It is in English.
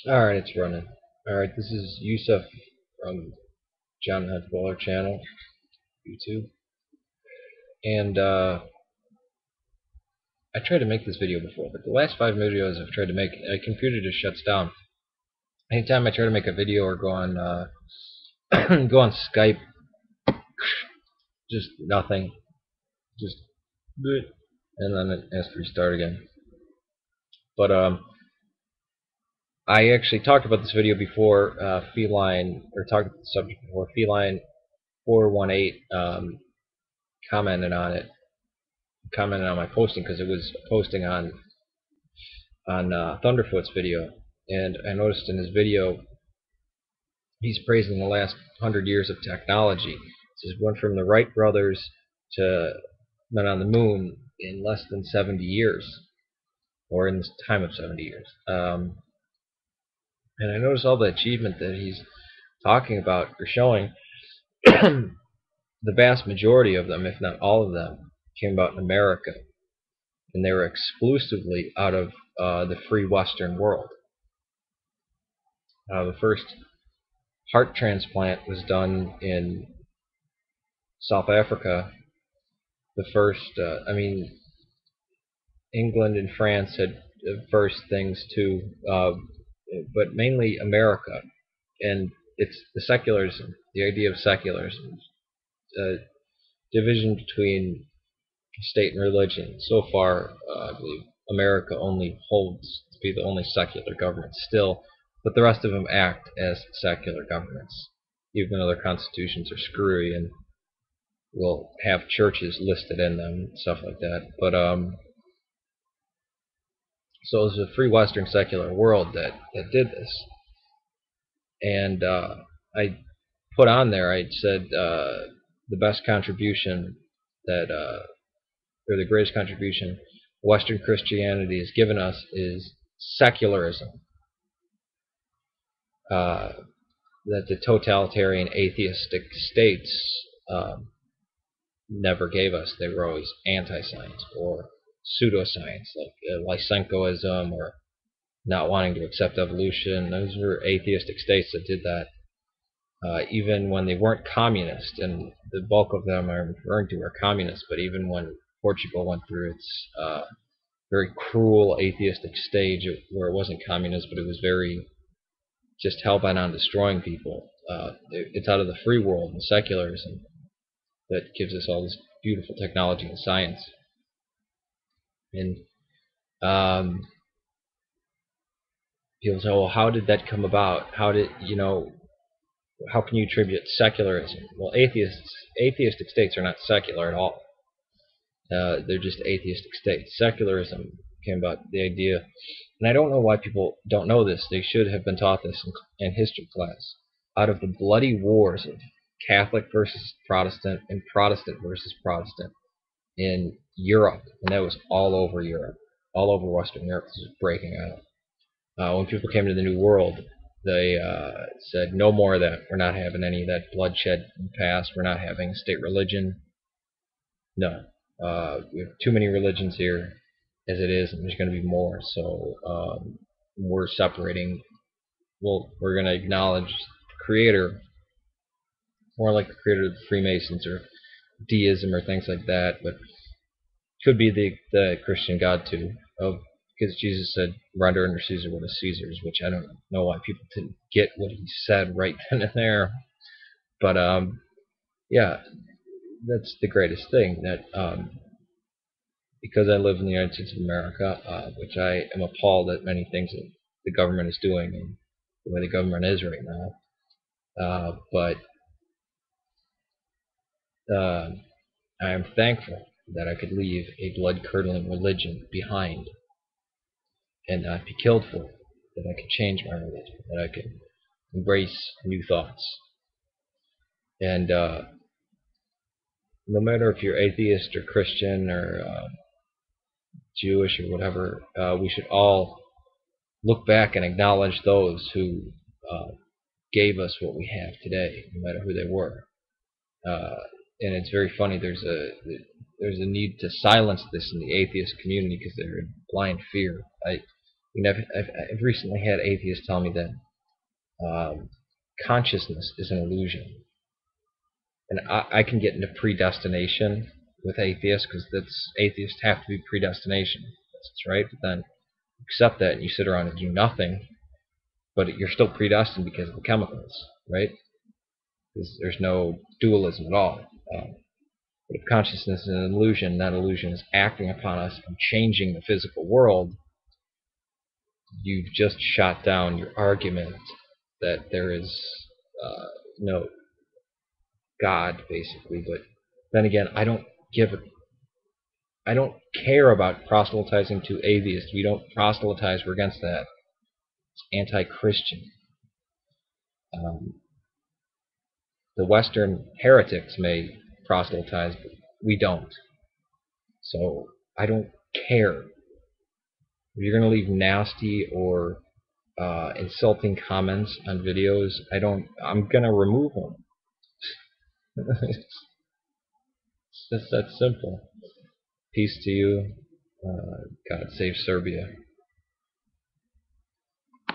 Alright, it's running. Alright, this is Yusef from JohnTheHutDweller channel, YouTube. And I tried to make this video before, but the last 5 videos I've tried to make, my computer just shuts down. Anytime I try to make a video or go on go on Skype, just nothing. Just bleh, and then it has to restart again. But I actually talked about this video before, talked about the subject before. Feline 418 commented on it, commented on my posting because it was posting on Thunderfoot's video, and I noticed in his video he's praising the last 100 years of technology. It went from the Wright brothers to men on the moon in less than 70 years, or in the time of 70 years. And I noticed all the achievement that he's talking about or showing. The vast majority of them, if not all of them, came about in America, and they were exclusively out of the free Western world. The first heart transplant was done in South Africa. The first, England and France had first things too, but mainly America. And it's the secularism, the idea of secularism, division between state and religion. So far, I believe America only holds to be the only secular government still, but the rest of them act as secular governments, even though their constitutions are screwy and will have churches listed in them and stuff like that. But so it was a free Western secular world that did this, and I put on there. I said the best contribution that or the greatest contribution Western Christianity has given us is secularism. That the totalitarian atheistic states never gave us. They were always anti-science or pseudoscience, like Lysenkoism or not wanting to accept evolution. Those were atheistic states that did that, even when they weren't communist, and the bulk of them I'm referring to are communists. But even when Portugal went through its very cruel atheistic stage where it wasn't communist, but it was very just hell-bent on destroying people, it's out of the free world and secularism that gives us all this beautiful technology and science. And people say, well, how did that come about? How can you attribute secularism? Well, atheistic states are not secular at all. They're just atheistic states. Secularism came about the idea, and I don't know why people don't know this. They should have been taught this in history class. Out of the bloody wars of Catholic versus Protestant and Protestant versus Protestant in Europe, and that was all over Europe, all over Western Europe. This was breaking out. When people came to the New World, they said, no more of that. We're not having any of that bloodshed in the past. We're not having a state religion. No. We have too many religions here as it is, and there's going to be more. So we're separating. Well, we're going to acknowledge the Creator, more like the Creator of the Freemasons or deism or things like that, but could be the Christian God too, because Jesus said, "Render unto Caesar what is Caesar's," which I don't know why people didn't get what he said right then and there. But yeah, that's the greatest thing, that because I live in the United States of America, which I am appalled at many things that the government is doing and the way the government is right now. But I am thankful that I could leave a blood-curdling religion behind and not be killed for it, that I could change my religion, that I could embrace new thoughts. And no matter if you're atheist or Christian or Jewish or whatever, we should all look back and acknowledge those who gave us what we have today, no matter who they were. And it's very funny. There's a need to silence this in the atheist community because they're in blind fear. I've recently had atheists tell me that consciousness is an illusion. And I can get into predestination with atheists, because atheists have to be predestinationists, right? But then you accept that and you sit around and do nothing, but you're still predestined because of the chemicals, right? Because there's no dualism at all. But if consciousness is an illusion, that illusion is acting upon us and changing the physical world, you've just shot down your argument that there is no God, basically. But then again, I don't care about proselytizing to atheists. We don't proselytize. We're against that. It's anti-Christian. The Western heretics may proselytize, but we don't. So I don't care. If you're going to leave nasty or insulting comments on videos, I'm going to remove them. It's just that simple. Peace to you. God save Serbia.